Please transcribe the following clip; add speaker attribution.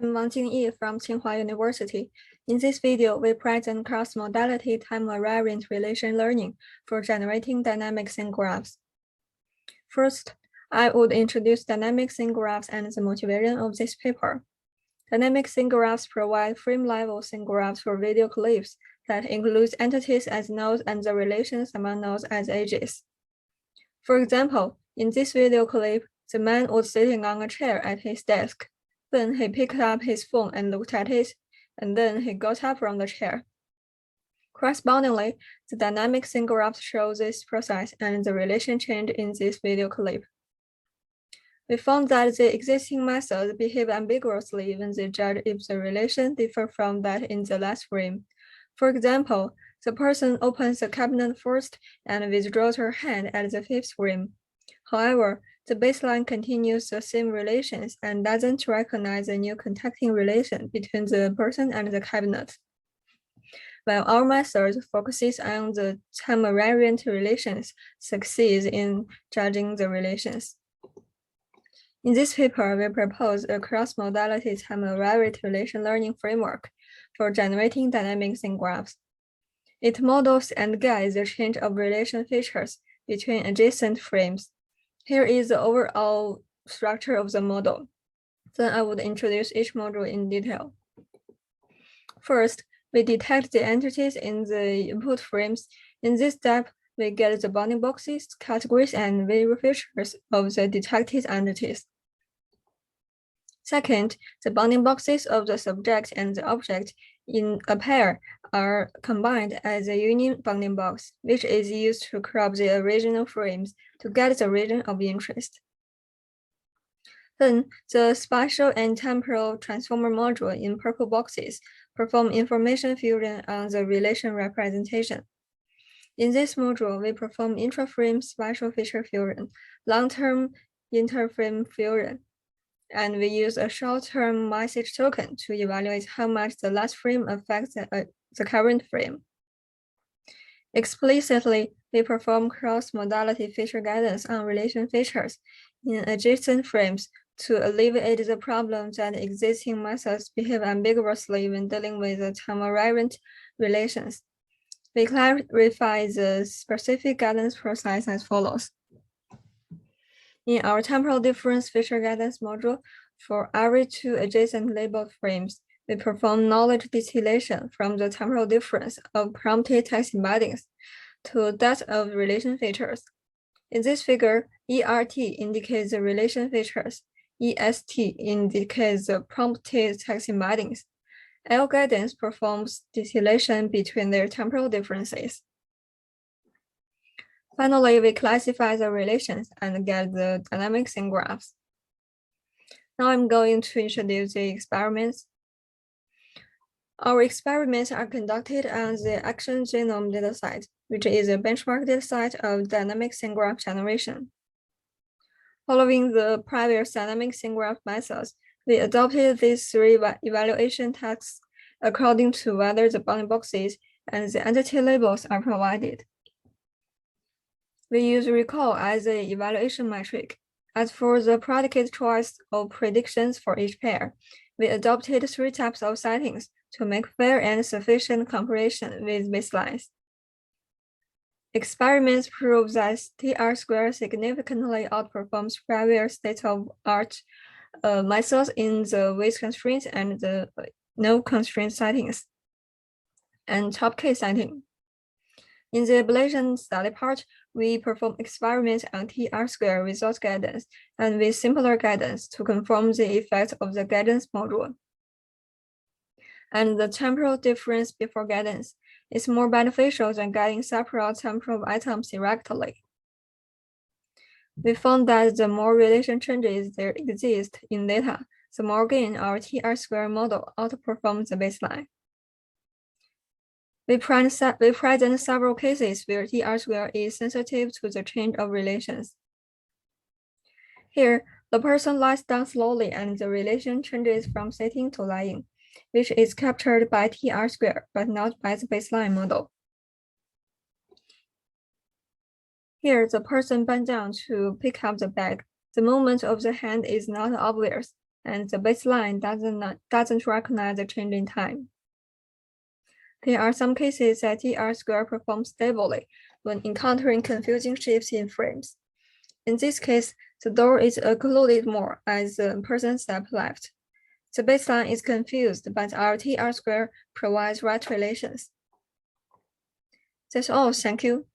Speaker 1: I'm Wang Jingyi from Tsinghua University. In this video, we present cross-modality time-invariant relation learning for generating dynamic scene graphs. First, I would introduce dynamic scene graphs and the motivation of this paper. Dynamic scene graphs provide frame-level scene graphs for video clips that include entities as nodes and the relations among nodes as edges. For example, in this video clip, the man was sitting on a chair at his desk. Then he picked up his phone and looked at it, and then he got up from the chair. Correspondingly, the dynamic scene graph shows this process and the relation change in this video clip. We found that the existing methods behave ambiguously when they judge if the relation differs from that in the last frame. For example, the person opens the cabinet first and withdraws her hand at the fifth frame. However, the baseline continues the same relations and doesn't recognize the new contacting relation between the person and the cabinet. While our method focuses on the time-invariant relations, succeeds in judging the relations. In this paper, we propose a cross-modality time-invariant relation learning framework for generating dynamic scene graphs. It models and guides the change of relation features between adjacent frames. Here is the overall structure of the model. Then I would introduce each module in detail. First, we detect the entities in the input frames. In this step, we get the bounding boxes, categories, and visual features of the detected entities. Second, the bounding boxes of the subject and the object in a pair are combined as a union bounding box, which is used to crop the original frames to get the region of interest. Then, the spatial and temporal transformer module in purple boxes perform information fusion on the relation representation. In this module, we perform intra-frame spatial feature fusion, long-term inter-frame fusion, and we use a short-term message token to evaluate how much the last frame affects the current frame. Explicitly, we perform cross-modality feature guidance on relation features in adjacent frames to alleviate the problem that existing methods behave ambiguously when dealing with the time-invariant relations. We clarify the specific guidance process as follows. In our temporal difference feature guidance module, for every two adjacent labeled frames, we perform knowledge distillation from the temporal difference of prompted text embeddings to that of relation features. In this figure, ERT indicates the relation features, EST indicates the prompted text embeddings. L guidance performs distillation between their temporal differences. Finally, we classify the relations and get the dynamic scene graphs. Now I'm going to introduce the experiments. Our experiments are conducted on the action genome dataset, which is a benchmark dataset of dynamic scene graph generation. Following the previous dynamic scene graph methods, we adopted these three evaluation tasks according to whether the bounding boxes and the entity labels are provided. We use recall as an evaluation metric. As for the predicate choice of predictions for each pair, we adopted three types of settings to make fair and sufficient comparison with baselines. Experiments prove that TR² significantly outperforms previous state-of-art methods in the with constraints and the no constraint settings and top K setting. In the ablation study part, we perform experiments on TR² without guidance and with simpler guidance to confirm the effect of the guidance module. And the temporal difference before guidance is more beneficial than guiding separate temporal items directly. We found that the more relation changes there exist in data, the more gain our TR² model outperforms the baseline. We present several cases where TR² is sensitive to the change of relations. Here, the person lies down slowly and the relation changes from sitting to lying, which is captured by TR² but not by the baseline model. Here, the person bent down to pick up the bag. The movement of the hand is not obvious, and the baseline doesn't recognize the change in time. There are some cases that TR square performs stably when encountering confusing shifts in frames. In this case, the door is occluded more as the person steps left. The baseline is confused, but our TR square provides right relations. That's all. Thank you.